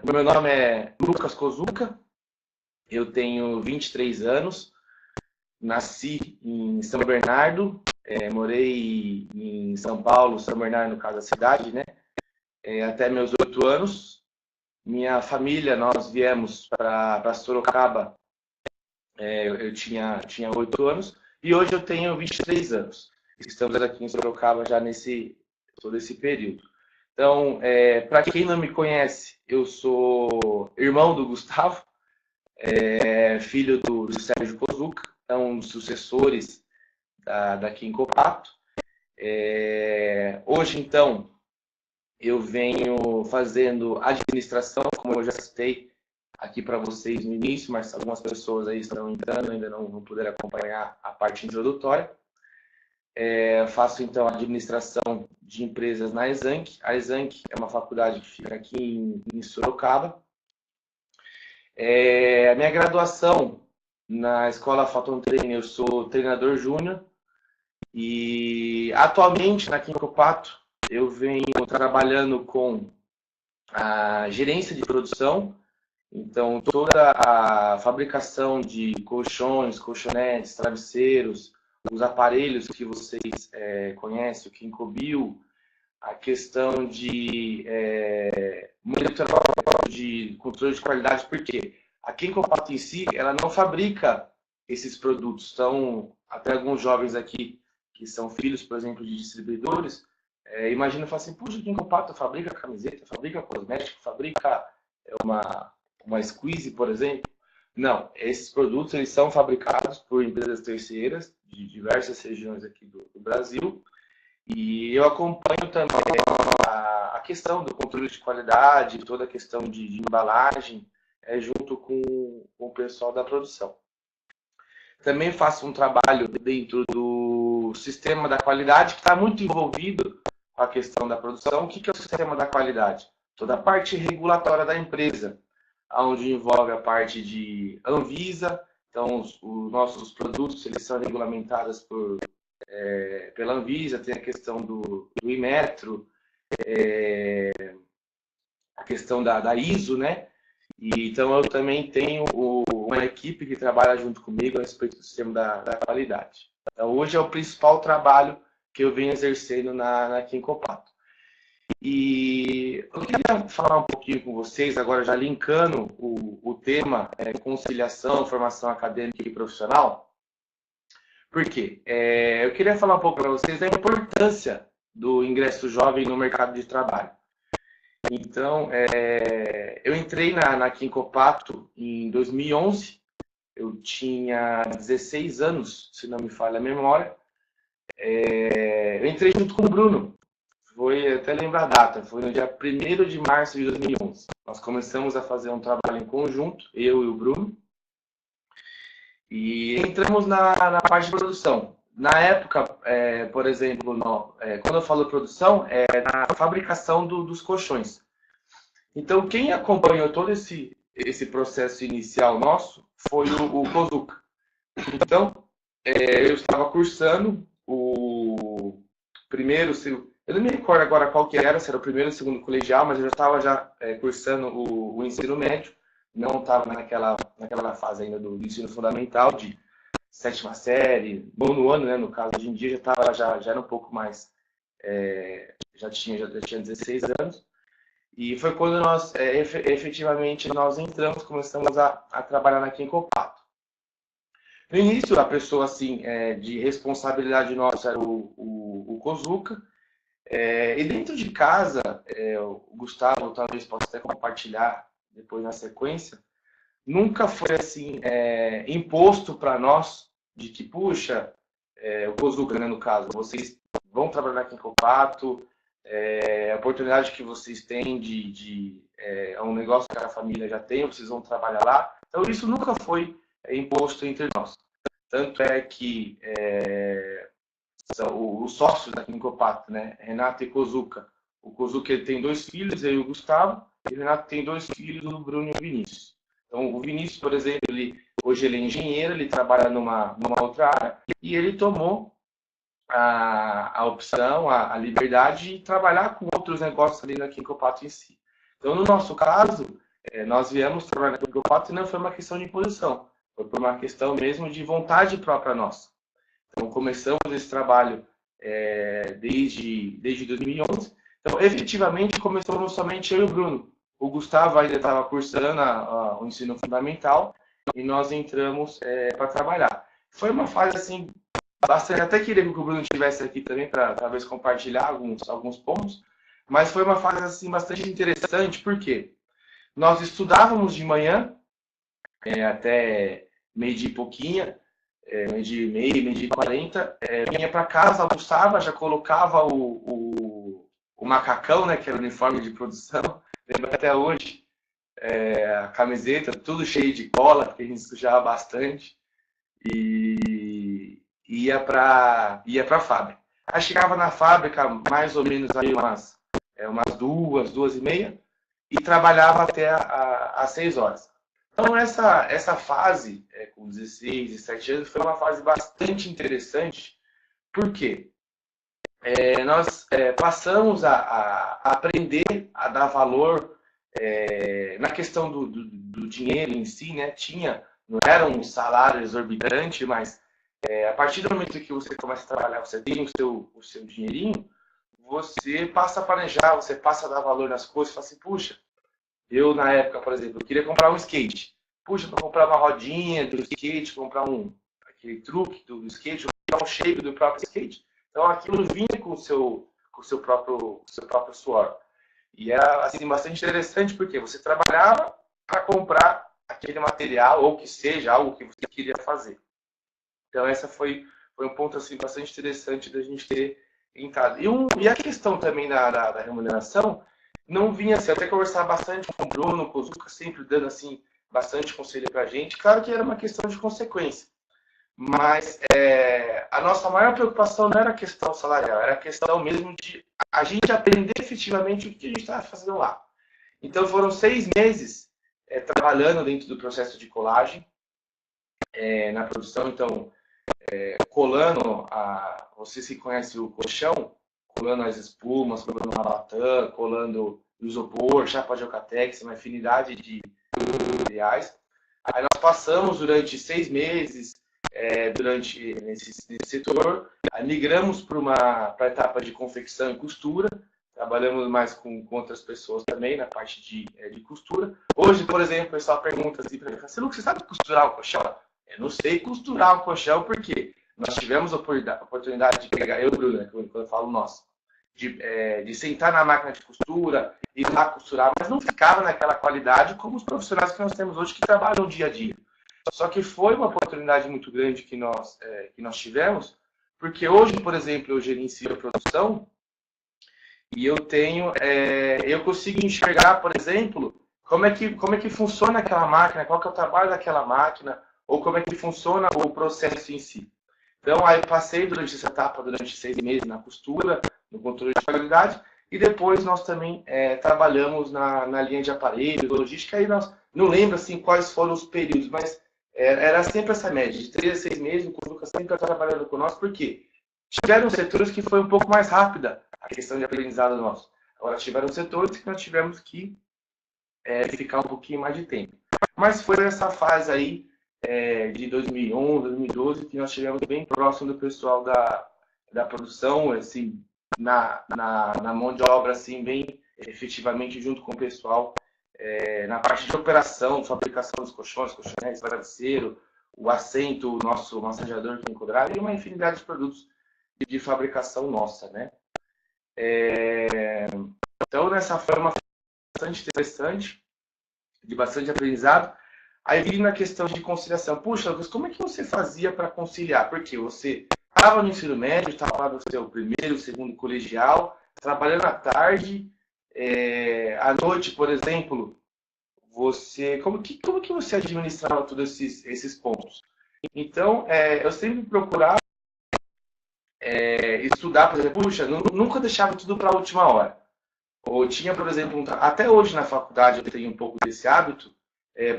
O meu nome é Lucas Kozuka, eu tenho 23 anos, nasci em São Bernardo, morei em São Paulo, São Bernardo, no caso da cidade, né? Até meus 8 anos. Minha família, nós viemos para Sorocaba, eu tinha 8 anos, e hoje eu tenho 23 anos. Estamos aqui em Sorocaba já todo esse período. Então, para quem não me conhece, eu sou irmão do Gustavo, filho do Sérgio Kozuka, um dos sucessores da Quincopato. Hoje, então, eu venho fazendo administração, como eu já citei aqui para vocês no início, mas algumas pessoas aí estão entrando, ainda não puderam acompanhar a parte introdutória. Faço, então, administração de empresas na Exanc. A Exanc é uma faculdade que fica aqui em Sorocaba. A minha graduação na Escola Photon Training, eu sou treinador júnior. E atualmente, na Quincopato, eu venho trabalhando com a gerência de produção. Então, toda a fabricação de colchões, colchonetes, travesseiros, os aparelhos que vocês conhecem, o Quincobio, a questão de monitoramento de controle de qualidade, porque a Quincopato em si, ela não fabrica esses produtos. Então, até alguns jovens aqui, que são filhos, por exemplo, de distribuidores, imaginam e falam assim, puxa, a Quincopato fabrica camiseta, fabrica cosmético, fabrica uma squeeze, por exemplo. Não, esses produtos eles são fabricados por empresas terceiras de diversas regiões aqui do Brasil, e eu acompanho também a questão do controle de qualidade, toda a questão de embalagem, junto com o pessoal da produção. Também faço um trabalho dentro do sistema da qualidade, que está muito envolvido com a questão da produção. O que é o sistema da qualidade? Toda a parte regulatória da empresa, onde envolve a parte de Anvisa. Então, os nossos produtos eles são regulamentados pela Anvisa, tem a questão do Inmetro, a questão da ISO, né? Então, eu também tenho uma equipe que trabalha junto comigo a respeito do sistema da qualidade. Então, hoje é o principal trabalho que eu venho exercendo na Quincopato. E eu queria falar um pouquinho com vocês, agora já linkando o tema conciliação, formação acadêmica e profissional. Por quê? Eu queria falar um pouco para vocês da importância do ingresso jovem no mercado de trabalho. Então, eu entrei na Quincopato em 2011, eu tinha 16 anos, se não me falha a memória. Eu entrei junto com o Bruno, foi até lembrar a data, foi no dia 1º de março de 2011. Nós começamos a fazer um trabalho em conjunto, eu e o Bruno, e entramos na parte de produção. Na época, por exemplo, quando eu falo produção, é na fabricação dos colchões. Então, quem acompanhou todo esse processo inicial nosso foi o Kozuka. Então, eu estava cursando o primeiro, eu não me recordo agora qual que era, se era o primeiro ou o segundo colegial, mas eu já estava cursando o ensino médio, não estava naquela fase ainda do ensino fundamental, de 7ª série, nono ano, né, no caso, hoje em dia já era um pouco mais, já tinha 16 anos, e foi quando nós, efetivamente, nós entramos, começamos a trabalhar na Quincopato. No início, a pessoa assim, de responsabilidade nossa era o Kozuka, e dentro de casa, o Gustavo talvez possa até compartilhar depois na sequência, nunca foi assim imposto para nós de que, puxa, o Kozuka, né, no caso, vocês vão trabalhar aqui em Quincopato, a oportunidade que vocês têm é um negócio que a família já tem, vocês vão trabalhar lá. Então isso nunca foi imposto entre nós. Tanto é que são os sócios da Quincopato, né, Renato e Kozuka. O Kozuka ele tem 2 filhos, eu e o Gustavo, e o Renato tem 2 filhos, o Bruno e o Vinícius. Então o Vinícius, por exemplo, hoje ele é engenheiro, ele trabalha numa outra área, e ele tomou a opção, a liberdade de trabalhar com outros negócios ali na Quincopato em si. Então, no nosso caso, nós viemos trabalhar na Grupo 4 e não foi uma questão de imposição, foi por uma questão mesmo de vontade própria nossa. Então, começamos esse trabalho desde 2011. Então, efetivamente, começamos somente eu e o Bruno. O Gustavo ainda estava cursando o ensino fundamental e nós entramos para trabalhar. Foi uma fase assim, bastante. Até queria que o Bruno estivesse aqui também para talvez compartilhar alguns pontos, mas foi uma fase assim, bastante interessante, porque nós estudávamos de manhã até meio-dia e pouquinha, meio-dia e meia, meio-dia e 40, vinha para casa, almoçava, já colocava o macacão, né, que era o uniforme de produção, lembro até hoje, a camiseta, tudo cheio de cola, porque a gente sujava bastante, e ia para a fábrica. Aí chegava na fábrica mais ou menos aí umas duas e meia, e trabalhava até às 6 horas. Então, essa fase, com 16, 17 anos, foi uma fase bastante interessante, porque nós passamos a aprender a dar valor na questão do dinheiro em si, né? Não era um salário exorbitante, mas a partir do momento que você começa a trabalhar, você tem o seu dinheirinho, você passa a planejar, você passa a dar valor nas coisas, fala assim, puxa, eu, na época, por exemplo, eu queria comprar um skate. Puxa, para comprar uma rodinha do skate, comprar aquele truque do skate, comprar um shape do próprio skate. Então, aquilo vinha com o seu próprio suor. E era, assim, bastante interessante, porque você trabalhava para comprar aquele material, ou que seja algo que você queria fazer. Então, essa foi um ponto, assim, bastante interessante da gente ter entrado. E a questão também da remuneração, não vinha assim, eu até conversava bastante com o Bruno, com o Zuca, sempre dando assim, bastante conselho pra gente. Claro que era uma questão de consequência, mas a nossa maior preocupação não era a questão salarial, era a questão mesmo de a gente aprender efetivamente o que a gente estava fazendo lá. Então foram 6 meses trabalhando dentro do processo de colagem, na produção, então colando, você se conhece o colchão, colando as espumas, colando o rabatã, colando o isopor, chapa de alcatex, uma infinidade de materiais. Aí nós passamos durante 6 meses nesse setor, aí migramos para a etapa de confecção e costura, trabalhamos mais com outras pessoas também na parte de costura. Hoje, por exemplo, o pessoal pergunta assim para mim, você sabe costurar o colchão? Eu não sei costurar o colchão porque nós tivemos a oportunidade de pegar, eu e o Bruno, né, quando eu falo nós, de sentar na máquina de costura e lá costurar, mas não ficava naquela qualidade como os profissionais que nós temos hoje que trabalham dia a dia. Só que foi uma oportunidade muito grande que nós tivemos, porque hoje, por exemplo, eu gerencio a produção e eu consigo enxergar, por exemplo, como é que funciona aquela máquina, qual que é o trabalho daquela máquina, ou como é que funciona o processo em si. Então, aí passei durante essa etapa, durante 6 meses na costura, no controle de qualidade, e depois nós também trabalhamos na linha de aparelhos, logística, aí nós não lembro assim quais foram os períodos, mas era sempre essa média, de 3 a 6 meses, o Curuca sempre trabalhando com nós, porque tiveram setores que foi um pouco mais rápida a questão de aprendizado nosso. Agora, tiveram setores que nós tivemos que ficar um pouquinho mais de tempo. Mas foi essa fase aí, de 2011, 2012, que nós chegamos bem próximo do pessoal da produção, assim, na mão de obra, assim, bem efetivamente junto com o pessoal, na parte de operação, fabricação dos colchões, colchonetes, travesseiro, o assento, o nosso massageador que enquadrado, e uma infinidade de produtos de fabricação nossa, né? Então, nessa forma bastante interessante, de bastante aprendizado. Aí vim na questão de conciliação. Puxa, Lucas, como é que você fazia para conciliar? Porque você estava no ensino médio, estava lá no seu primeiro, segundo colegial, trabalhando à tarde, à noite, por exemplo, como que você administrava todos esses pontos? Então, eu sempre procurava estudar, por exemplo, puxa, nunca deixava tudo para a última hora. Ou tinha, por exemplo, até hoje na faculdade eu tenho um pouco desse hábito,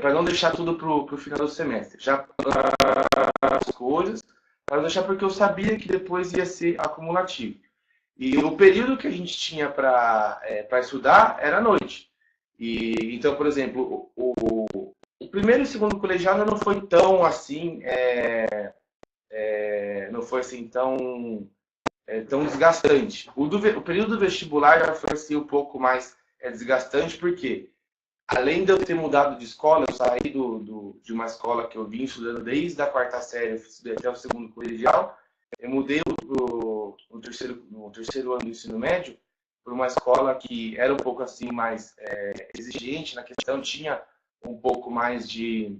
para não deixar tudo para o final do semestre. Já as coisas, para não deixar porque eu sabia que depois ia ser acumulativo. E o período que a gente tinha para estudar era à noite. E então, por exemplo, o primeiro e o segundo colegial já não foi tão assim, não foi assim tão desgastante. O período do vestibular já foi assim um pouco mais desgastante, porque além de eu ter mudado de escola, eu saí de uma escola que eu vim estudando desde a quarta série, estudei até o segundo colegial, eu mudei no terceiro ano do ensino médio para uma escola que era um pouco assim mais exigente na questão, tinha um pouco mais de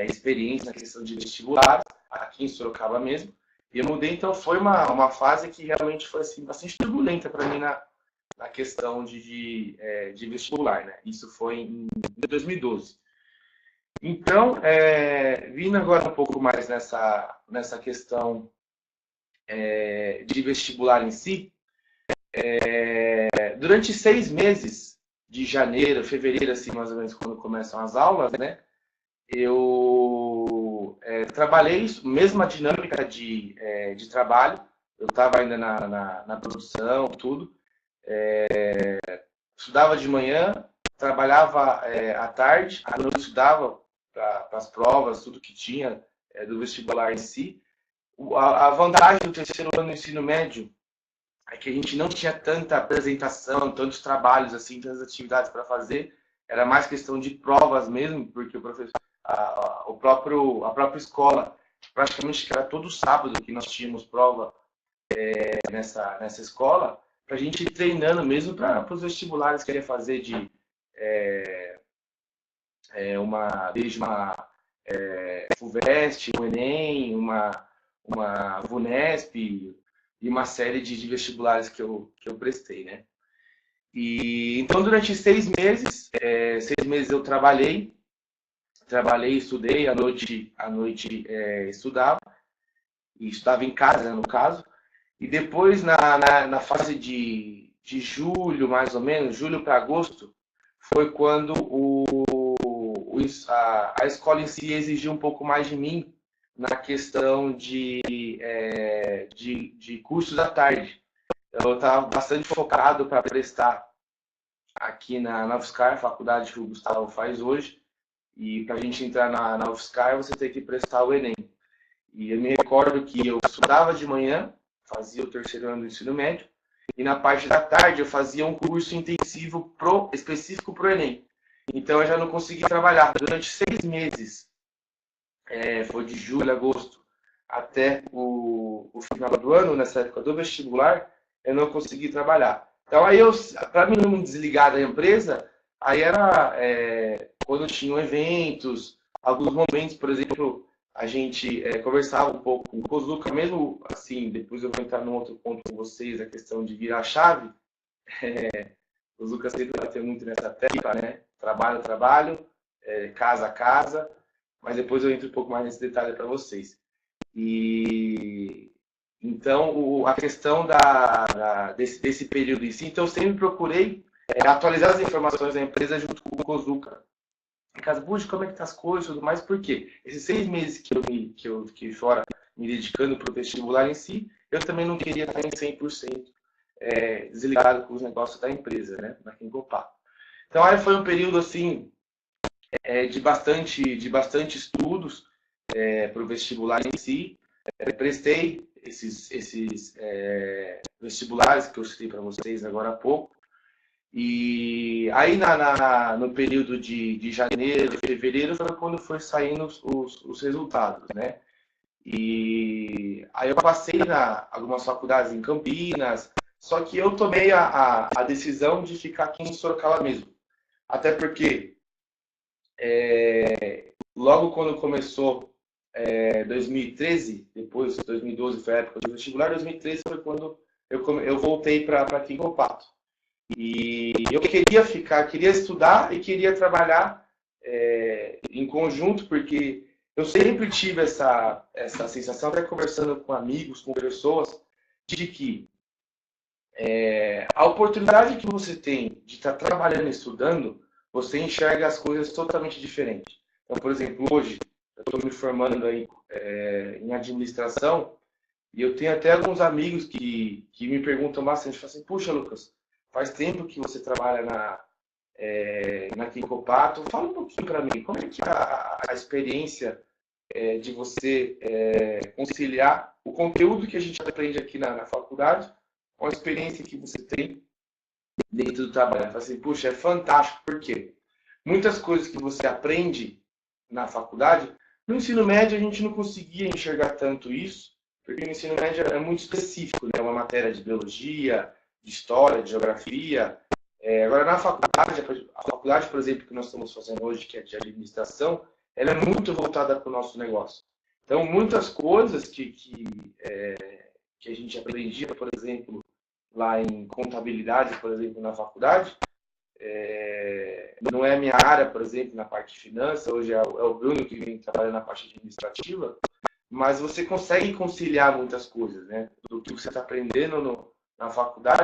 experiência na questão de vestibular, aqui em Sorocaba mesmo. E eu mudei, então foi uma fase que realmente foi assim, bastante turbulenta para mim na questão de vestibular, né? Isso foi em 2012. Então, vindo agora um pouco mais nessa questão de vestibular em si, durante 6 meses de janeiro, fevereiro, assim, mais ou menos, quando começam as aulas, né? Eu trabalhei, mesma dinâmica de trabalho, eu estava ainda na produção, tudo, estudava de manhã, trabalhava à tarde, à noite estudava para as provas, tudo que tinha do vestibular em si. A vantagem do terceiro ano do ensino médio é que a gente não tinha tanta apresentação, tantos trabalhos, assim, tantas atividades para fazer. Era mais questão de provas mesmo, porque o professor, a própria escola, praticamente que era todo sábado que nós tínhamos prova nessa escola, para a gente ir treinando mesmo para os vestibulares que eu ia fazer desde uma FUVEST, um Enem, uma VUNESP e uma série de vestibulares que eu prestei, né? E então durante 6 meses, 6 meses eu trabalhei, estudei, à noite estudava, e estudava em casa, né, no caso, e depois na fase de julho, mais ou menos, julho para agosto, foi quando a escola em si exigiu um pouco mais de mim na questão de cursos à tarde. Eu estava bastante focado para prestar aqui na UFSCar, a faculdade que o Gustavo faz hoje, e para a gente entrar na UFSCar você tem que prestar o Enem. E eu me recordo que eu estudava de manhã, fazia o terceiro ano do ensino médio, e na parte da tarde eu fazia um curso intensivo específico para o Enem. Então eu já não consegui trabalhar. Durante 6 meses, foi de julho, agosto, até o final do ano, nessa época do vestibular, eu não consegui trabalhar. Então aí para mim não me desligar da empresa, aí era quando tinham eventos, alguns momentos, por exemplo, a gente conversava um pouco com o Kozuka, mesmo assim, depois eu vou entrar num outro ponto com vocês, a questão de virar a chave. O Kozuka sempre bateu muito nessa tecla, né? Trabalho, trabalho, casa, casa, mas depois eu entro um pouco mais nesse detalhe para vocês. E então a questão desse período em si, então eu sempre procurei atualizar as informações da empresa junto com o Kozuka. Buji, como é que tá as coisas e tudo mais, por quê? Esses 6 meses que eu fiquei fora me dedicando para o vestibular em si, eu também não queria estar em 100% desligado com os negócios da empresa, né, na Kinkopá. Então aí foi um período assim de bastante estudos para o vestibular em si. Prestei esses vestibulares que eu citei para vocês agora há pouco. E aí no período de janeiro, fevereiro, foi quando foi saindo os resultados, né? E aí eu passei algumas faculdades em Campinas, só que eu tomei a decisão de ficar aqui em Sorocaba mesmo. Até porque logo quando começou 2013, depois 2012 foi a época do vestibular, 2013 foi quando eu voltei para aqui em Pato. E eu queria estudar e queria trabalhar em conjunto, porque eu sempre tive essa sensação, até conversando com amigos, com pessoas, de que a oportunidade que você tem de estar trabalhando e estudando, você enxerga as coisas totalmente diferentes. Então, por exemplo, hoje eu estou me formando aí em administração e eu tenho até alguns amigos que me perguntam bastante, falam assim, puxa, Lucas, faz tempo que você trabalha na Quincopato. Fala um pouquinho para mim, como é que é a experiência de você conciliar o conteúdo que a gente aprende aqui na faculdade com a experiência que você tem dentro do trabalho. Fala assim, puxa, é fantástico, por quê? Muitas coisas que você aprende na faculdade, no ensino médio a gente não conseguia enxergar tanto isso, porque no ensino médio é muito específico, né? É uma matéria de biologia, de história, de geografia. Agora, na faculdade, a faculdade, por exemplo, que nós estamos fazendo hoje, que é de administração, ela é muito voltada para o nosso negócio. Então, muitas coisas que a gente aprendia, por exemplo, lá em contabilidade, por exemplo, na faculdade, não é a minha área, por exemplo, na parte de finanças, hoje é o Bruno que vem trabalhando na parte administrativa, mas você consegue conciliar muitas coisas, né? Do que você está aprendendo na faculdade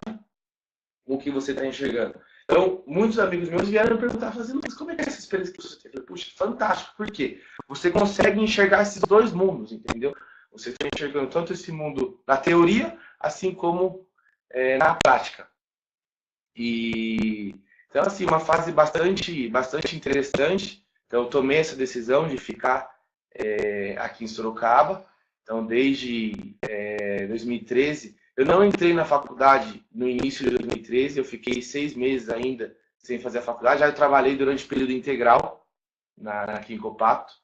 com o que você está enxergando. Então, muitos amigos meus vieram me perguntar, fazendo, mas como é que é essa experiência que você teve? Eu falei, puxa, fantástico, por quê? Você consegue enxergar esses dois mundos, entendeu? Você está enxergando tanto esse mundo na teoria, assim como na prática. Então, assim, uma fase bastante interessante. Então, eu tomei essa decisão de ficar aqui em Sorocaba. Então, desde 2013, eu não entrei na faculdade no início de 2013, eu fiquei 6 meses ainda sem fazer a faculdade. Já eu trabalhei durante o período integral na Quincopato.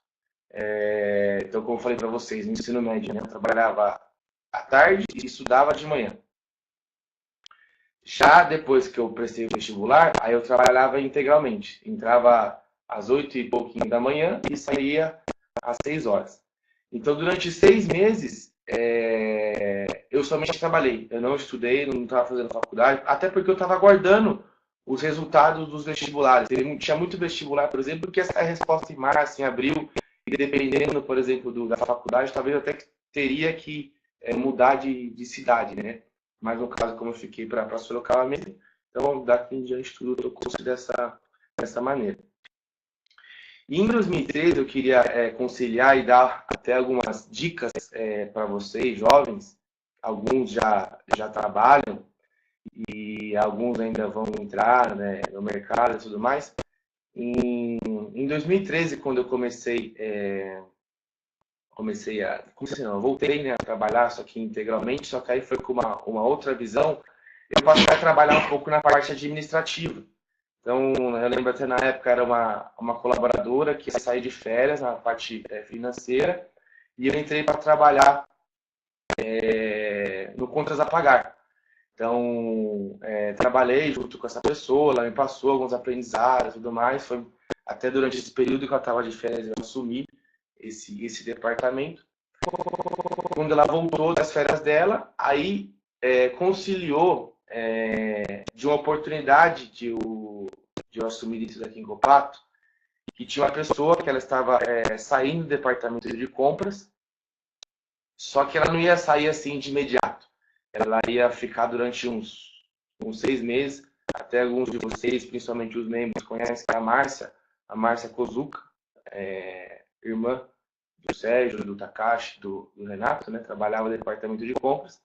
Então, como eu falei para vocês, no ensino médio, né, eu trabalhava à tarde e estudava de manhã. Já depois que eu prestei o vestibular, aí eu trabalhava integralmente. Entrava às 8 e pouquinho da manhã e saía às 6 horas. Então, durante 6 meses, eu somente trabalhei. Eu não estudei, não estava fazendo faculdade, até porque eu estava aguardando os resultados dos vestibulares. Tinha muito vestibular, por exemplo, que essa é a resposta em março, em abril, e dependendo, por exemplo, da faculdade, talvez eu até teria que mudar de cidade, né? Mas no caso, como eu fiquei para Sorocaba mesmo, então daqui em diante tudo tocou-se dessa maneira. E em 2013 eu queria conciliar e dar até algumas dicas para vocês, jovens. Alguns já trabalham e alguns ainda vão entrar, né, no mercado e tudo mais. Em 2013, quando eu comecei não, eu voltei, né, a trabalhar, só que integralmente, só que aí foi com uma outra visão, eu passei a trabalhar um pouco na parte administrativa. Então, eu lembro até na época era uma colaboradora que ia sair de férias na parte financeira, e eu entrei para trabalhar no Contas a Pagar. Então, trabalhei junto com essa pessoa, ela me passou alguns aprendizados e tudo mais, foi até durante esse período que eu estava de férias eu assumi esse departamento. Quando ela voltou das férias dela, aí conciliou de uma oportunidade de eu assumir isso daqui em Copato, que tinha uma pessoa que ela estava saindo do departamento de compras, só que ela não ia sair assim de imediato. Ela ia ficar durante uns 6 meses, até alguns de vocês, principalmente os membros, conhecem a Márcia Kozuka, irmã do Sérgio, do Takashi, do Renato, né? Trabalhava no departamento de compras.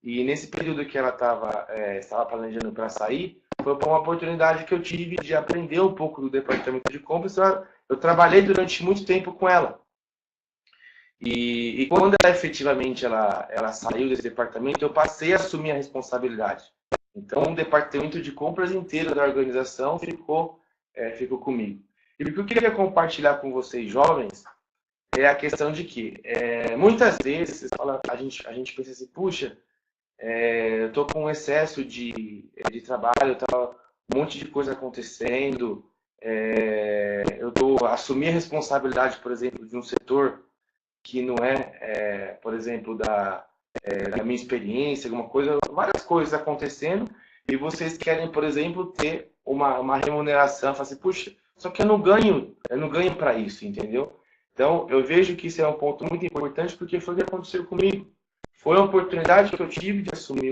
E nesse período que ela estava planejando para sair, foi uma oportunidade que eu tive de aprender um pouco do departamento de compras. Eu trabalhei durante muito tempo com ela. E quando ela efetivamente ela saiu desse departamento, eu passei a assumir a responsabilidade. Então, o departamento de compras inteiro da organização ficou comigo. E o que eu queria compartilhar com vocês, jovens, é a questão de que muitas vezes a gente pensa assim, puxa, eu estou com um excesso de trabalho, tá, um monte de coisa acontecendo, eu estou assumir a responsabilidade, por exemplo, de um setor que não por exemplo, da minha experiência, alguma coisa, várias coisas acontecendo, e vocês querem, por exemplo, ter uma remuneração, falar assim, puxa, só que eu não ganho para isso, entendeu? Então, eu vejo que isso é um ponto muito importante, porque foi o que aconteceu comigo. Foi a oportunidade que eu tive de assumir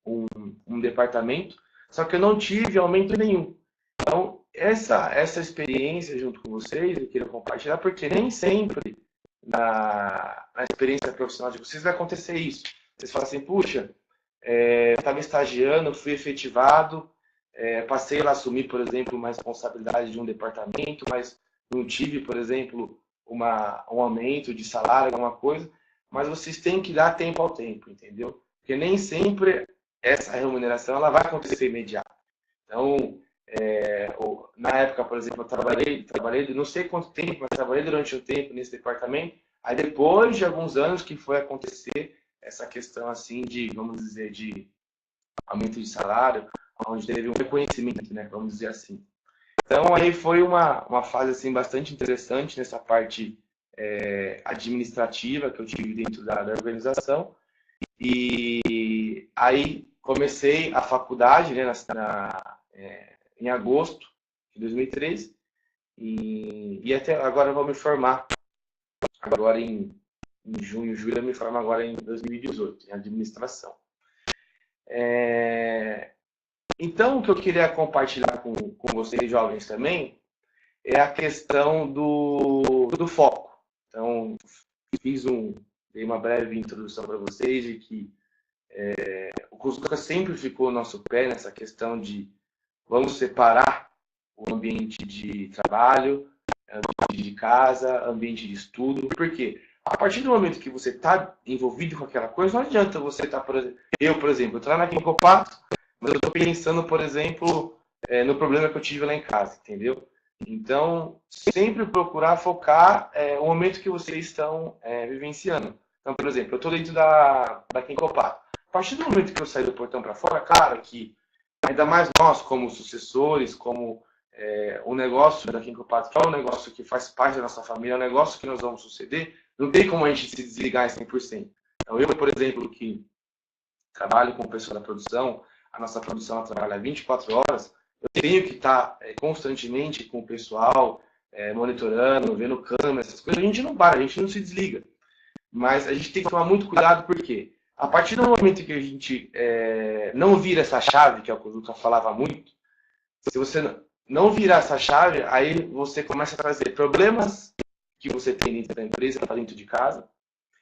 um departamento, só que eu não tive aumento nenhum. Então, essa experiência junto com vocês, eu queria compartilhar, porque nem sempre na experiência profissional de vocês vai acontecer isso. Vocês falam assim, puxa, eu estava estagiando, fui efetivado, passei lá a assumir, por exemplo, uma responsabilidade de um departamento, mas não tive, por exemplo, um aumento de salário, alguma coisa, mas vocês têm que dar tempo ao tempo, entendeu? Porque nem sempre essa remuneração ela vai acontecer imediato. Então, na época, por exemplo, eu trabalhei não sei quanto tempo, mas trabalhei durante um tempo nesse departamento. Aí depois de alguns anos que foi acontecer essa questão assim de, vamos dizer, de aumento de salário, onde teve um reconhecimento, né, vamos dizer assim. Então aí foi uma fase assim bastante interessante nessa parte administrativa que eu tive dentro da organização. E aí comecei a faculdade, né, em agosto de 2013 e até agora eu vou me formar agora em junho, julho, eu me formo agora em 2018 em administração. Então, o que eu queria compartilhar com vocês, jovens, também, é a questão do foco. Então, dei uma breve introdução para vocês de que o Kuzuka sempre ficou no nosso pé nessa questão de vamos separar o ambiente de trabalho, ambiente de casa, ambiente de estudo. Por quê? A partir do momento que você está envolvido com aquela coisa, não adianta você estar, por exemplo, estou lá na Quincopato, mas eu estou pensando, por exemplo, no problema que eu tive lá em casa, entendeu? Então, sempre procurar focar o momento que vocês estão vivenciando. Então, por exemplo, eu estou dentro da Quincopato. A partir do momento que eu sair do portão para fora, claro que, ainda mais nós, como sucessores, como o negócio da Quincopato, que é um negócio que faz parte da nossa família, é um negócio que nós vamos suceder, não tem como a gente se desligar em 100%. Então, eu, por exemplo, que trabalho com o pessoal da produção, a nossa produção trabalha 24 horas, eu tenho que estar constantemente com o pessoal, monitorando, vendo câmera, essas coisas. A gente não para, a gente não se desliga. Mas a gente tem que tomar muito cuidado, porque a partir do momento que a gente não vira essa chave, que é o que o Lucas falava muito, se você não virar essa chave, aí você começa a trazer problemas que você tem dentro da empresa para dentro de casa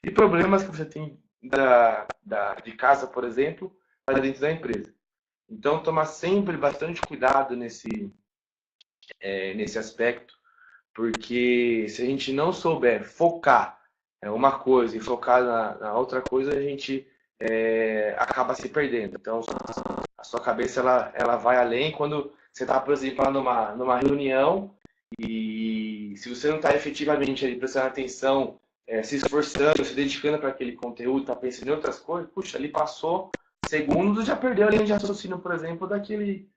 e problemas que você tem de casa, por exemplo, para dentro da empresa. Então, tomar sempre bastante cuidado nesse aspecto, porque se a gente não souber focar uma coisa e focar na outra coisa, a gente acaba se perdendo. Então, a sua cabeça ela vai além quando você está, por exemplo, lá numa reunião e se você não está efetivamente ali prestando atenção, se esforçando, se dedicando para aquele conteúdo, está pensando em outras coisas, puxa, ali passou segundos, já perdeu a linha de raciocínio, por exemplo, daquele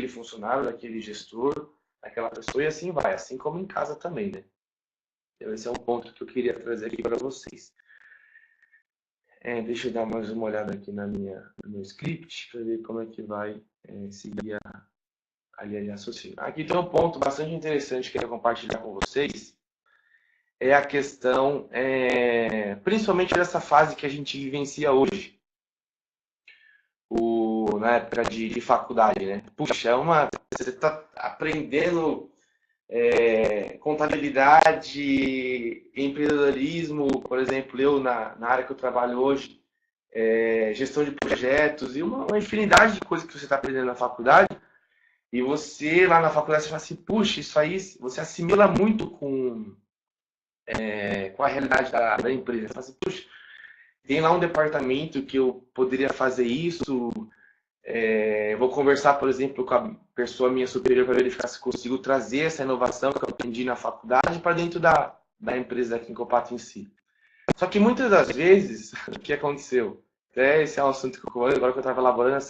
funcionário, daquele gestor, daquela pessoa, e assim vai, assim como em casa também, né? Então, esse é um ponto que eu queria trazer aqui para vocês. Deixa eu dar mais uma olhada aqui no meu script, para ver como é que vai seguir a linha de raciocínio. Aqui tem um ponto bastante interessante que eu quero compartilhar com vocês, é a questão, principalmente dessa fase que a gente vivencia hoje, na época de faculdade, né? Puxa, você está aprendendo contabilidade, empreendedorismo, por exemplo, eu na área que eu trabalho hoje, gestão de projetos e uma infinidade de coisas que você está aprendendo na faculdade, e você lá na faculdade você fala assim, puxa, isso aí você assimila muito com a realidade da empresa. Você fala assim, puxa, tem lá um departamento que eu poderia fazer isso, vou conversar, por exemplo, com a pessoa minha superior para verificar se consigo trazer essa inovação que eu aprendi na faculdade para dentro da empresa da Quincopato em si. Só que muitas das vezes, o que aconteceu? Esse é um assunto que agora que eu estava elaborando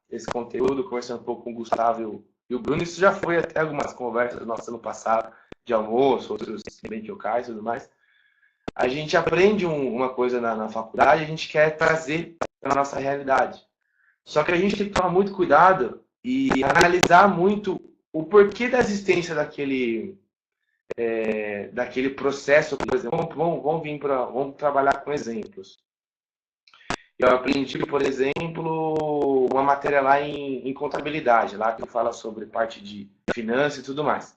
esse conteúdo, conversando um pouco com o Gustavo e o Bruno, isso já foi até algumas conversas nossas no passado, de almoço, outros bem locais e tudo mais. A gente aprende uma coisa na faculdade, a gente quer trazer para a nossa realidade. Só que a gente tem que tomar muito cuidado e analisar muito o porquê da existência daquele processo, por exemplo. Vamos trabalhar com exemplos. Eu aprendi, por exemplo, uma matéria lá em contabilidade, lá que fala sobre parte de finanças e tudo mais.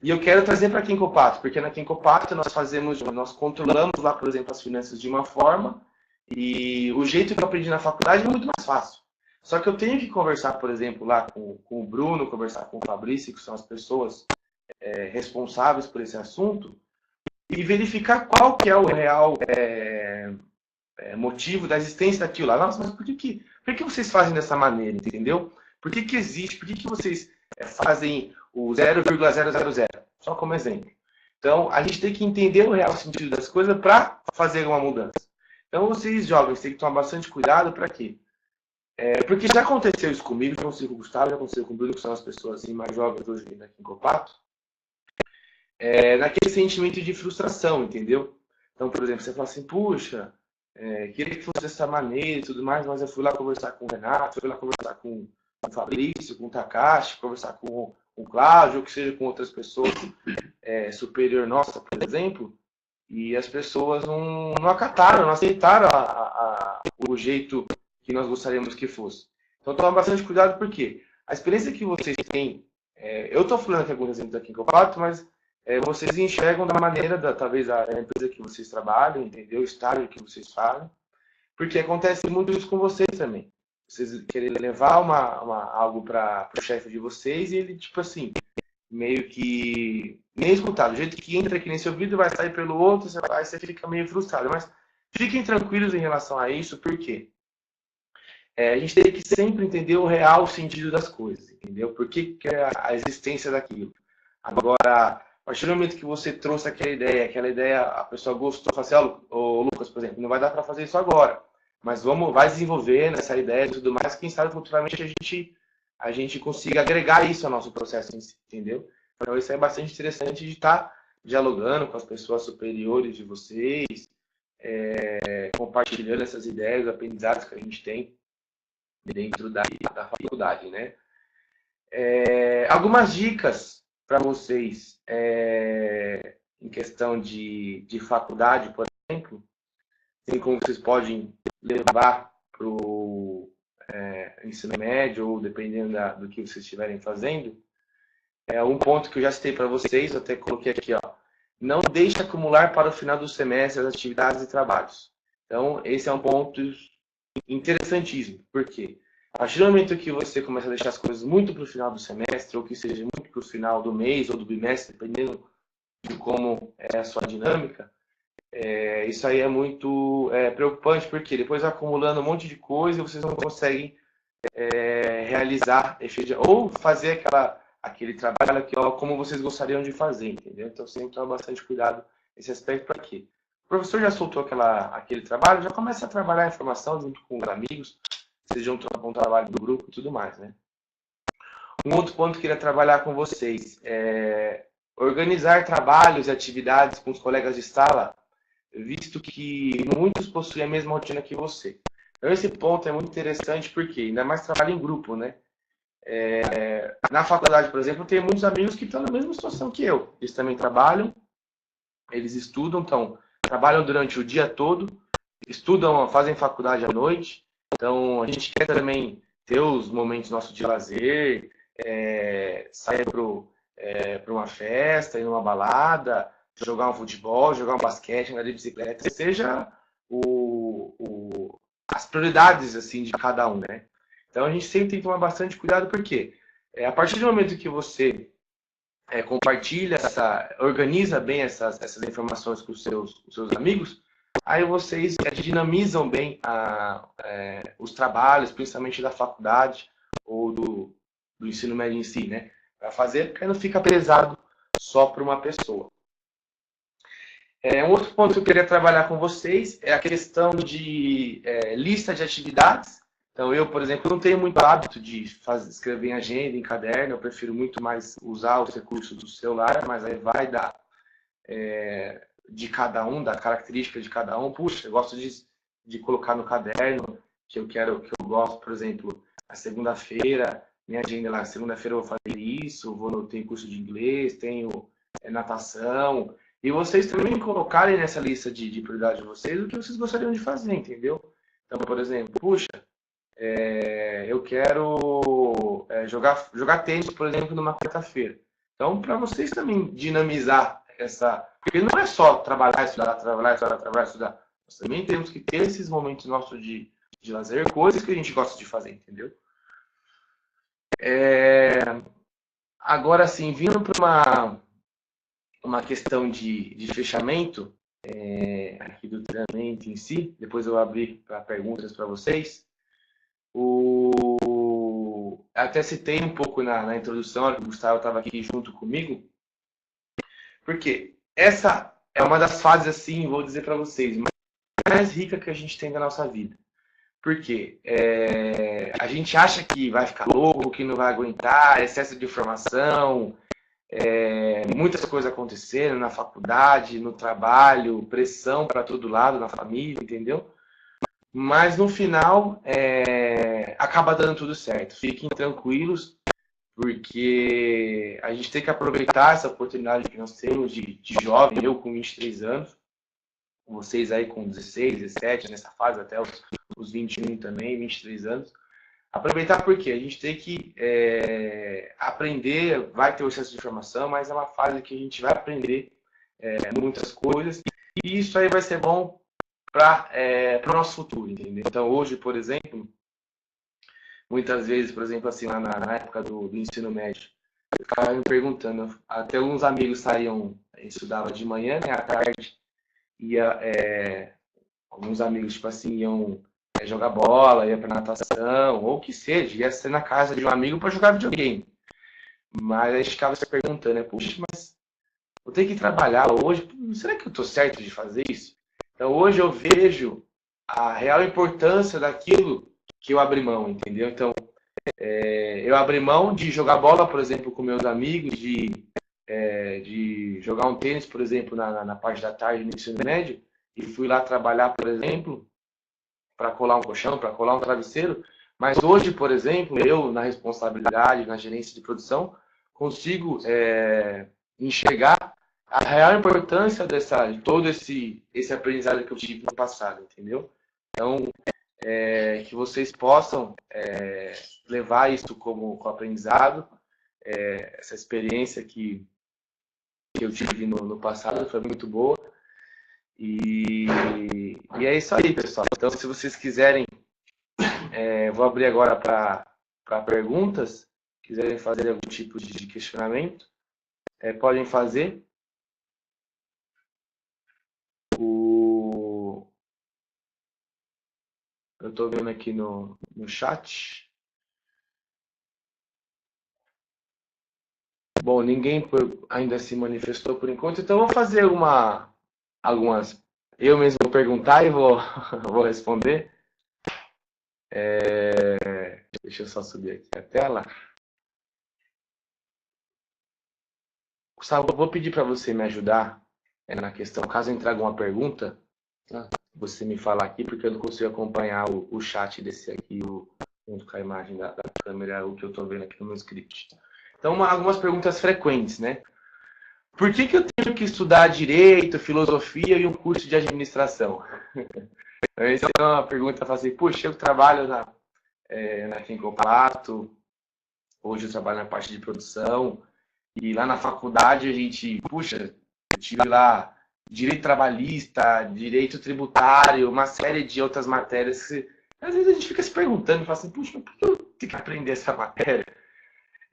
E eu quero trazer para a Quincopato, porque na Quincopato nós controlamos lá, por exemplo, as finanças de uma forma, e o jeito que eu aprendi na faculdade é muito mais fácil. Só que eu tenho que conversar, por exemplo, lá com o Bruno, conversar com o Fabrício, que são as pessoas responsáveis por esse assunto, e verificar qual que é o real motivo da existência daquilo lá. Nossa, mas por que vocês fazem dessa maneira, entendeu? Por que existe? Por que vocês fazem o 0,000? Só como exemplo. Então, a gente tem que entender o real sentido das coisas para fazer uma mudança. Então, vocês jovens têm que tomar bastante cuidado para quê? Porque já aconteceu isso comigo, já aconteceu com o Gustavo, já aconteceu com o Bruno, que são as pessoas assim, mais jovens hoje aqui em Copato, naquele sentimento de frustração, entendeu? Então, por exemplo, você fala assim, puxa, queria que fosse dessa maneira e tudo mais, mas eu fui lá conversar com o Renato, fui lá conversar com o Fabrício, com o Takashi, conversar com o Cláudio, ou que seja com outras pessoas superior nossa, por exemplo, e as pessoas não acataram, não aceitaram o jeito que nós gostaríamos que fosse. Então, toma bastante cuidado, porque a experiência que vocês têm, eu estou falando aqui alguns exemplos aqui que eu faço, mas vocês enxergam da maneira, talvez, a empresa que vocês trabalham, entendeu? O estágio que vocês fazem, porque acontece muito isso com vocês também. Vocês querem levar algo para o chefe de vocês e ele, tipo assim, meio que nem escutado. Do jeito que entra aqui nesse ouvido vai sair pelo outro, aí você fica meio frustrado. Mas fiquem tranquilos em relação a isso, porque a gente tem que sempre entender o real sentido das coisas, entendeu? Por que é a existência daquilo. Agora, a partir do momento que você trouxe aquela ideia a pessoa gostou, fala assim, ó, Lucas, por exemplo, não vai dar para fazer isso agora, mas vai desenvolvendo essa ideia e tudo mais, quem sabe futuramente a gente consiga agregar isso ao nosso processo em si, entendeu? Então isso é bastante interessante de estar dialogando com as pessoas superiores de vocês, compartilhando essas ideias, aprendizados que a gente tem dentro da faculdade, né? Algumas dicas para vocês em questão de faculdade, por exemplo, assim como vocês podem levar para o ensino médio ou dependendo do que vocês estiverem fazendo. Um ponto que eu já citei para vocês, eu até coloquei aqui, ó, não deixe acumular para o final do semestre as atividades e trabalhos. Então, esse é um ponto interessantíssimo. Por quê? A partir do momento que você começa a deixar as coisas muito para o final do semestre, ou que seja muito para o final do mês ou do bimestre, dependendo de como é a sua dinâmica, isso aí é muito preocupante, porque depois vai acumulando um monte de coisa e vocês não conseguem realizar ou fazer aquele trabalho aqui, ó, como vocês gostariam de fazer, entendeu? Então, sempre toma bastante cuidado nesse aspecto para quê? O professor já soltou aquele trabalho, já começa a trabalhar a informação junto com os amigos, vocês juntam com o trabalho do grupo e tudo mais, né? Um outro ponto que eu queria trabalhar com vocês é organizar trabalhos e atividades com os colegas de sala, visto que muitos possuem a mesma rotina que você. Então, esse ponto é muito interessante porque ainda mais trabalho em grupo, né? Na faculdade, por exemplo, eu tenho muitos amigos que estão na mesma situação que eu. Eles também trabalham, eles estudam, então trabalham durante o dia todo, estudam, fazem faculdade à noite. Então, a gente quer também ter os momentos nossos de lazer, sair para uma festa, ir numa balada, jogar um futebol, jogar um basquete, andar de bicicleta, seja as prioridades assim de cada um, né? Então a gente sempre tem que tomar bastante cuidado, porque a partir do momento que você compartilha, organiza bem essas informações com os seus amigos, aí vocês dinamizam bem os trabalhos, principalmente da faculdade ou do ensino médio em si, né? Para fazer, porque não fica pesado só para uma pessoa. Um outro ponto que eu queria trabalhar com vocês é a questão de lista de atividades. Então, eu, por exemplo, não tenho muito hábito de escrever em agenda, em caderno, eu prefiro muito mais usar os recursos do celular, mas aí vai de cada um, da característica de cada um. Puxa, eu gosto de colocar no caderno que eu gosto, por exemplo, a segunda-feira, minha agenda lá, segunda-feira eu vou fazer isso, tenho curso de inglês, tenho natação. E vocês também colocarem nessa lista de prioridade de vocês o que vocês gostariam de fazer, entendeu? Então, por exemplo, puxa, eu quero jogar tênis, por exemplo, numa quarta-feira. Então, para vocês também dinamizar porque não é só trabalhar, estudar, trabalhar, estudar, trabalhar, estudar. Nós também temos que ter esses momentos nossos de de lazer, coisas que a gente gosta de fazer, entendeu? Agora, assim, vindo para uma questão de fechamento aqui do treinamento em si, depois eu abri para perguntas para vocês. Até citei um pouco na introdução, que o Gustavo estava aqui junto comigo, porque essa é uma das fases, assim, vou dizer para vocês, mais rica que a gente tem na nossa vida. Por quê? A gente acha que vai ficar louco, que não vai aguentar, excesso de informação, muitas coisas acontecendo na faculdade, no trabalho, pressão para todo lado, na família, entendeu? Mas no final acaba dando tudo certo. Fiquem tranquilos, porque a gente tem que aproveitar essa oportunidade que nós temos de jovem, eu com 23 anos, vocês aí com 16, 17, nessa fase até os 21 também, 23 anos. Aproveitar porque a gente tem que aprender, vai ter o excesso de informação, mas é uma fase que a gente vai aprender muitas coisas, e isso aí vai ser bom para o nosso futuro, entendeu? Então hoje, por exemplo, muitas vezes, por exemplo, assim, lá na época do ensino médio, eu ficava me perguntando, até alguns amigos saíam, estudava de manhã, né, à tarde, ia, alguns amigos, tipo assim, iam jogar bola, ia pra natação, ou o que seja, ia ser na casa de um amigo para jogar videogame. Mas a gente ficava se perguntando, né, puxa, mas eu tenho que trabalhar hoje, será que eu tô certo de fazer isso? Então hoje eu vejo a real importância daquilo que eu abri mão, entendeu? Então, eu abri mão de jogar bola, por exemplo, com meus amigos, de jogar um tênis, por exemplo, na parte da tarde no ensino médio, e fui lá trabalhar, por exemplo, para colar um colchão, para colar um travesseiro. Mas hoje, por exemplo, eu, na responsabilidade, na gerência de produção, consigo enxergar a real importância de todo esse aprendizado que eu tive no passado, entendeu? Então, que vocês possam levar isso como aprendizado, essa experiência que eu tive no passado foi muito boa. E é isso aí, pessoal. Então, se vocês quiserem, vou abrir agora para perguntas. Quiserem fazer algum tipo de questionamento, podem fazer. Eu estou vendo aqui no chat. Bom, ninguém ainda se manifestou por enquanto, então eu vou fazer algumas. Eu mesmo vou perguntar e vou responder. Deixa eu só subir aqui a tela. Gustavo, eu vou pedir para você me ajudar na questão, caso entrar alguma pergunta, você me falar aqui, porque eu não consigo acompanhar o chat desse aqui, junto com a imagem da câmera, o que eu estou vendo aqui no meu script. Então, algumas perguntas frequentes, né? Por que eu tenho que estudar Direito, Filosofia e um curso de Administração? Essa é uma pergunta, eu falo assim, puxa, eu trabalho na Quincoplato, hoje eu trabalho na parte de produção, e lá na faculdade a gente, puxa, eu tive lá direito trabalhista, direito tributário, uma série de outras matérias que às vezes a gente fica se perguntando, fala assim, puxa, por que eu tenho que aprender essa matéria?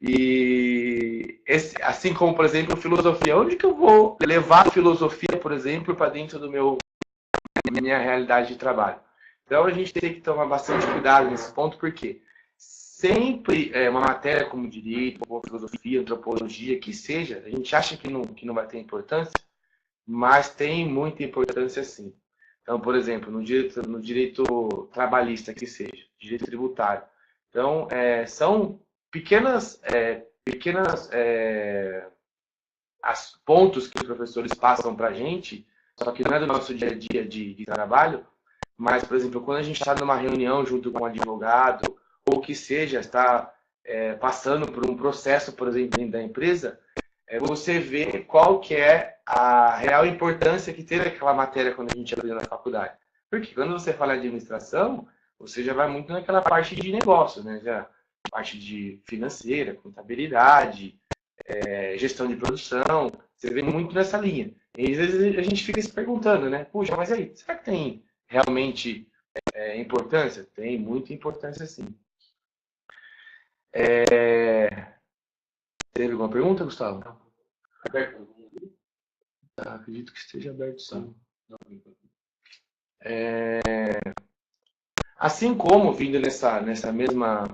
E assim como, por exemplo, filosofia, onde que eu vou levar a filosofia, por exemplo, para dentro da minha realidade de trabalho? Então a gente tem que tomar bastante cuidado nesse ponto, porque sempre uma matéria como direito, como filosofia, antropologia, que seja, a gente acha que não vai ter importância, mas tem muita importância sim. Então, por exemplo, no direito trabalhista, que seja, direito tributário. Então, são pequenas pontos que os professores passam para a gente, só que não é do nosso dia a dia de trabalho, mas, por exemplo, quando a gente está numa reunião junto com um advogado, ou que seja, está passando por um processo, por exemplo, dentro da empresa, você vê qual que é a real importância que teve aquela matéria quando a gente aprendeu na faculdade. Porque quando você fala de administração, você já vai muito naquela parte de negócio, né? Já parte de financeira, contabilidade, gestão de produção, você vê muito nessa linha. E às vezes a gente fica se perguntando, né? Puxa, mas aí, será que tem realmente importância? Tem muita importância, sim. Teve alguma pergunta, Gustavo? Tá, acredito que esteja aberto, sim. Assim como, vindo nessa mesma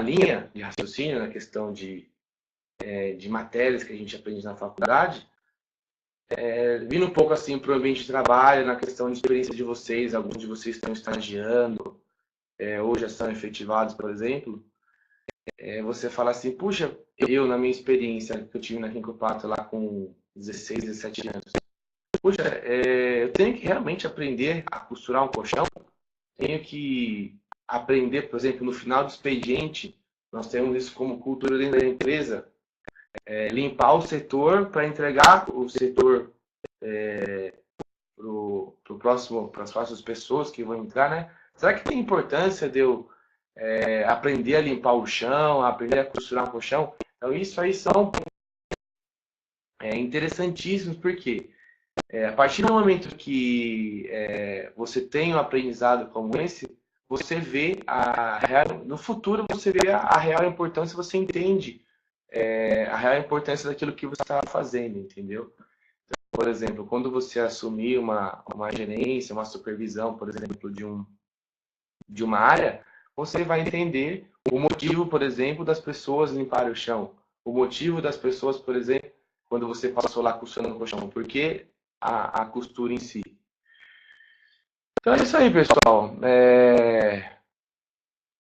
linha de raciocínio, na questão de matérias que a gente aprende na faculdade, vindo um pouco assim para o ambiente de trabalho, na questão de experiência de vocês, alguns de vocês estão estagiando, ou já são efetivados, por exemplo, você fala assim, puxa, eu, na minha experiência que eu tive na Rinco Pato lá com 16, 17 anos, puxa, eu tenho que realmente aprender a costurar um colchão, tenho que aprender, por exemplo, no final do expediente, nós temos isso como cultura dentro da empresa, limpar o setor para entregar o setor para as próximas pessoas que vão entrar, né? Será que tem importância de eu aprender a limpar o chão, aprender a costurar um colchão? Então, isso aí são interessantíssimos, porque a partir do momento que você tem um aprendizado como esse, você vê no futuro você vê a real importância, você entende a real importância daquilo que você está fazendo, entendeu? Então, por exemplo, quando você assumir uma gerência, uma supervisão, por exemplo, de uma área, você vai entender o motivo, por exemplo, das pessoas limparem o chão, o motivo das pessoas, por exemplo, quando você passou lá costurando o chão, porque a costura em si. Então é isso aí, pessoal.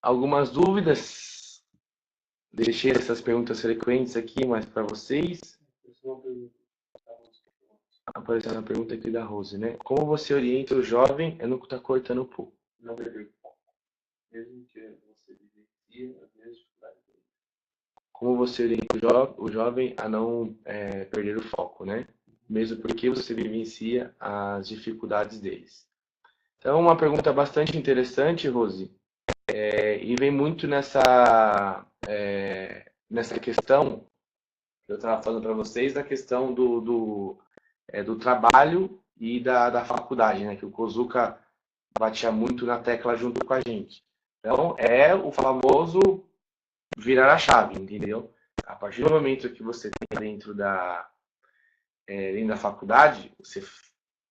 Algumas dúvidas? Deixei essas perguntas frequentes aqui, mas para vocês. Apareceu uma pergunta aqui da Rose, né? Como você orienta o jovem? Eu não estou cortando um pouco. Não perder foco. Mesmo que você vivencie as mesmas dificuldades. Como você orienta o jovem a não perder o foco, né? Mesmo porque você vivencia as dificuldades deles. Então, uma pergunta bastante interessante, Rose, e vem muito nessa questão que eu estava falando para vocês, da questão do trabalho e da faculdade, né? Que o Kozuka batia muito na tecla junto com a gente. Então, é o famoso virar a chave, entendeu? A partir do momento que você tem dentro da faculdade, você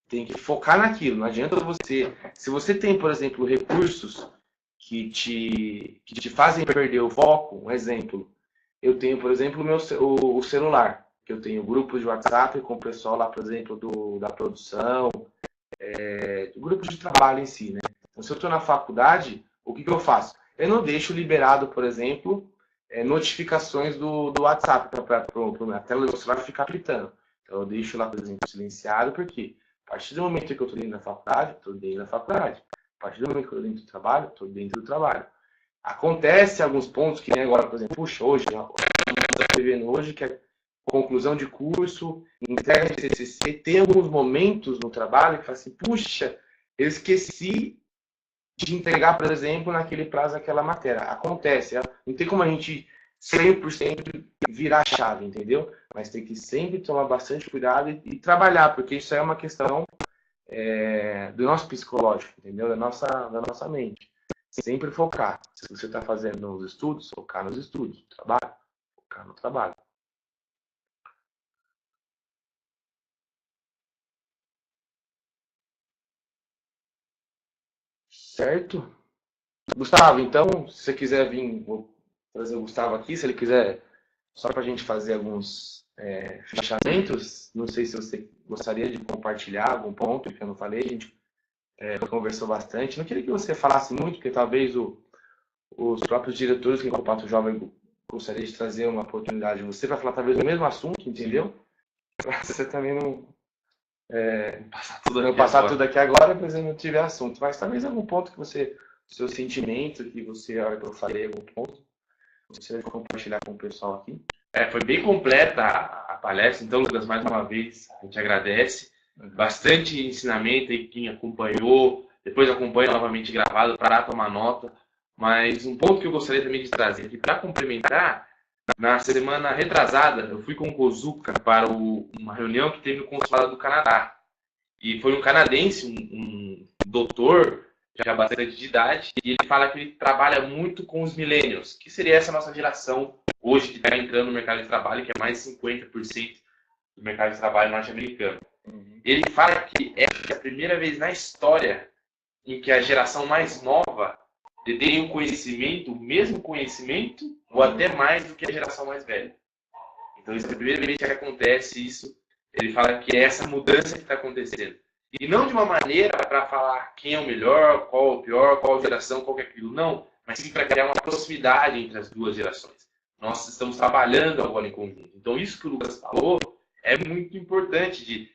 tem que focar naquilo. Não adianta você... Se você tem, por exemplo, recursos que te fazem perder o foco, um exemplo, eu tenho, por exemplo, o celular, que eu tenho grupos de WhatsApp com o pessoal lá, por exemplo, da produção, do grupo de trabalho em si, né? Então, se eu estou na faculdade, o que eu faço? Eu não deixo liberado, por exemplo, notificações do WhatsApp para a tela do meu celular ficar apitando. Então, eu deixo lá, por exemplo, silenciado, porque a partir do momento que eu estou dentro da faculdade, estou dentro da faculdade. A partir do momento que eu estou dentro do trabalho, estou dentro do trabalho. Acontece alguns pontos que nem agora, por exemplo, puxa, hoje, estamos vivendo hoje, que é conclusão de curso, entrega de TCC, tem alguns momentos no trabalho que fala assim, puxa, eu esqueci de entregar, por exemplo, naquele prazo aquela matéria. Acontece, não tem como a gente 100% virar a chave, entendeu? Mas tem que sempre tomar bastante cuidado e trabalhar, porque isso é uma questão do nosso psicológico, entendeu? Da nossa mente. Sempre focar. Se você está fazendo os estudos, focar nos estudos. Trabalho, focar no trabalho. Certo? Gustavo, então, se você quiser vir, vou trazer o Gustavo aqui, se ele quiser, só para a gente fazer alguns fechamentos, não sei se você gostaria de compartilhar algum ponto que eu não falei, a gente conversou bastante. Não queria que você falasse muito, porque talvez os próprios diretores que o Pato Jovem gostaria de trazer uma oportunidade de você para falar talvez do mesmo assunto, entendeu? Para você também não passar tudo aqui agora, por exemplo, não tiver assunto. Mas talvez algum ponto que você, seu sentimento, que você, a hora que eu falei, algum ponto, você vai compartilhar com o pessoal aqui. Foi bem completa a palestra, então, Lucas, mais uma vez, a gente agradece. Bastante ensinamento aí, quem acompanhou, depois acompanha novamente gravado para tomar nota. Mas um ponto que eu gostaria também de trazer aqui, para complementar, na semana retrasada, eu fui com o Kozuka para uma reunião que teve no Consulado do Canadá. E foi um canadense, um doutor, já bastante de idade, e ele fala que ele trabalha muito com os millennials, que seria essa nossa geração hoje que está entrando no mercado de trabalho, que é mais de 50% do mercado de trabalho norte-americano. Ele fala que é a primeira vez na história em que a geração mais nova detém um conhecimento, o mesmo conhecimento, ou até mais do que a geração mais velha. Então, isso é a primeira vez que acontece isso. Ele fala que é essa mudança que está acontecendo. E não de uma maneira para falar quem é o melhor, qual é o pior, qual geração, qual é aquilo. Não, mas sim para criar uma proximidade entre as duas gerações. Nós estamos trabalhando agora em conjunto. Então, isso que o Lucas falou é muito importante.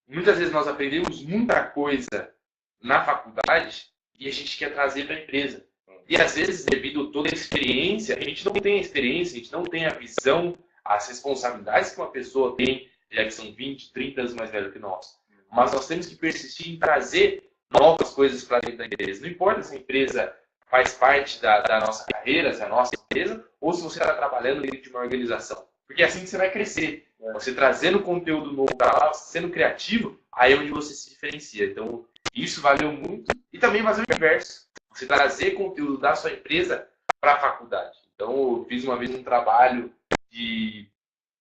Muitas vezes nós aprendemos muita coisa na faculdade e a gente quer trazer para a empresa. E às vezes, devido a toda a experiência, a gente não tem a experiência, a gente não tem a visão, as responsabilidades que uma pessoa tem, já que são 20, 30 anos mais velho que nós. Mas nós temos que persistir em trazer novas coisas para dentro da empresa. Não importa se a empresa faz parte da nossa carreira, se é a nossa empresa, ou se você está trabalhando dentro de uma organização. Porque é assim que você vai crescer. Você trazendo conteúdo novo para lá, sendo criativo, aí é onde você se diferencia. Então, isso valeu muito. E também fazer o inverso. Você trazer conteúdo da sua empresa para a faculdade. Então, eu fiz uma vez um trabalho de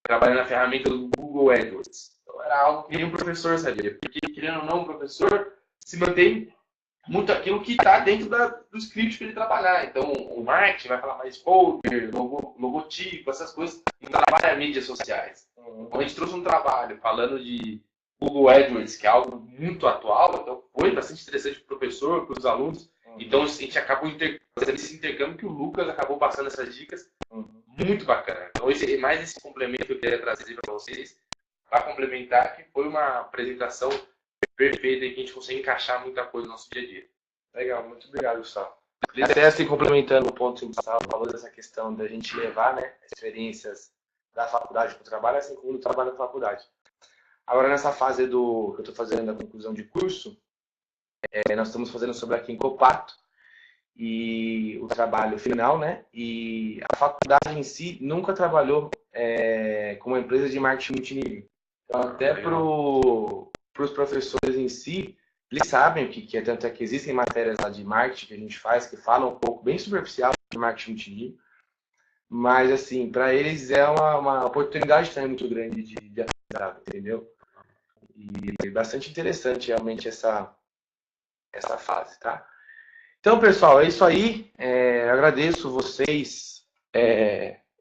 trabalhar na ferramenta do Google AdWords. Então, era algo que nenhum professor sabia. Porque, querendo ou não, o professor se mantém muito aquilo que está dentro do script para ele trabalhar. Então, o marketing vai falar mais folder, logotipo, essas coisas. E trabalha mídias sociais. Então, a gente trouxe um trabalho falando de Google AdWords, que é algo muito atual. Então, foi bastante interessante para o professor, para os alunos. Então, a gente acabou fazendo esse intercâmbio que o Lucas acabou passando essas dicas. Muito bacana. Então, mais esse complemento que eu queria trazer para vocês, para complementar, que foi uma apresentação perfeita e que a gente consegue encaixar muita coisa no nosso dia a dia. Legal, muito obrigado, Gustavo. Até assim, complementando o ponto que o Gustavo falou dessa questão da gente levar, né, experiências da faculdade para o trabalho, assim como do trabalho na faculdade. Agora, nessa fase que eu estou fazendo a conclusão de curso, nós estamos fazendo sobre a Quincopato e o trabalho final, né? E a faculdade em si nunca trabalhou com uma empresa de marketing multinível. Então, até para os professores em si, eles sabem o que é, tanto é que existem matérias lá de marketing que a gente faz que falam um pouco bem superficial de marketing multinível, mas assim, para eles é uma oportunidade também muito grande de aprendizado, entendeu? E bastante interessante realmente essa fase, tá? Então, pessoal, é isso aí. Agradeço vocês,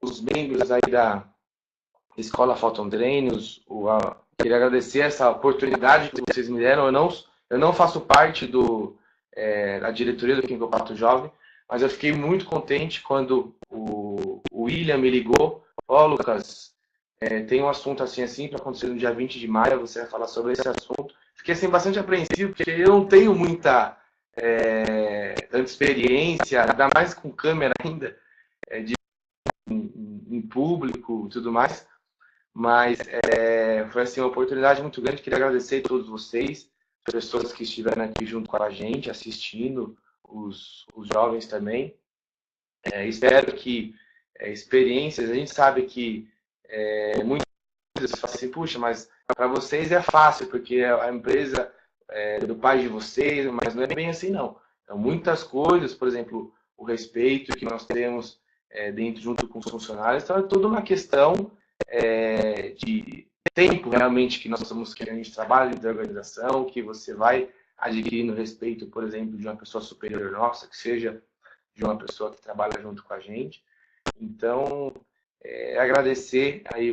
os membros aí da Escola Photon Train, queria agradecer essa oportunidade que vocês me deram. Eu não faço parte da diretoria do Quincopato Jovem, mas eu fiquei muito contente quando o William me ligou. Ó, Lucas, tem um assunto assim para acontecer no dia 20 de maio, você vai falar sobre esse assunto. Fiquei assim, bastante apreensivo, porque eu não tenho muita tanta experiência, ainda mais com câmera ainda, em público e tudo mais. Mas foi assim, uma oportunidade muito grande. Queria agradecer a todos vocês, as pessoas que estiveram aqui junto com a gente, assistindo, os jovens também. Espero que experiências, a gente sabe que muitas vezes falam assim, puxa, mas para vocês é fácil, porque a empresa do pai de vocês, mas não é bem assim, não. Então, muitas coisas, por exemplo, o respeito que nós temos junto com os funcionários, então é toda uma questão de tempo realmente que nós estamos querendo de trabalho, de organização, que você vai adquirindo respeito, por exemplo, de uma pessoa superior nossa, que seja de uma pessoa que trabalha junto com a gente. Então, agradecer aí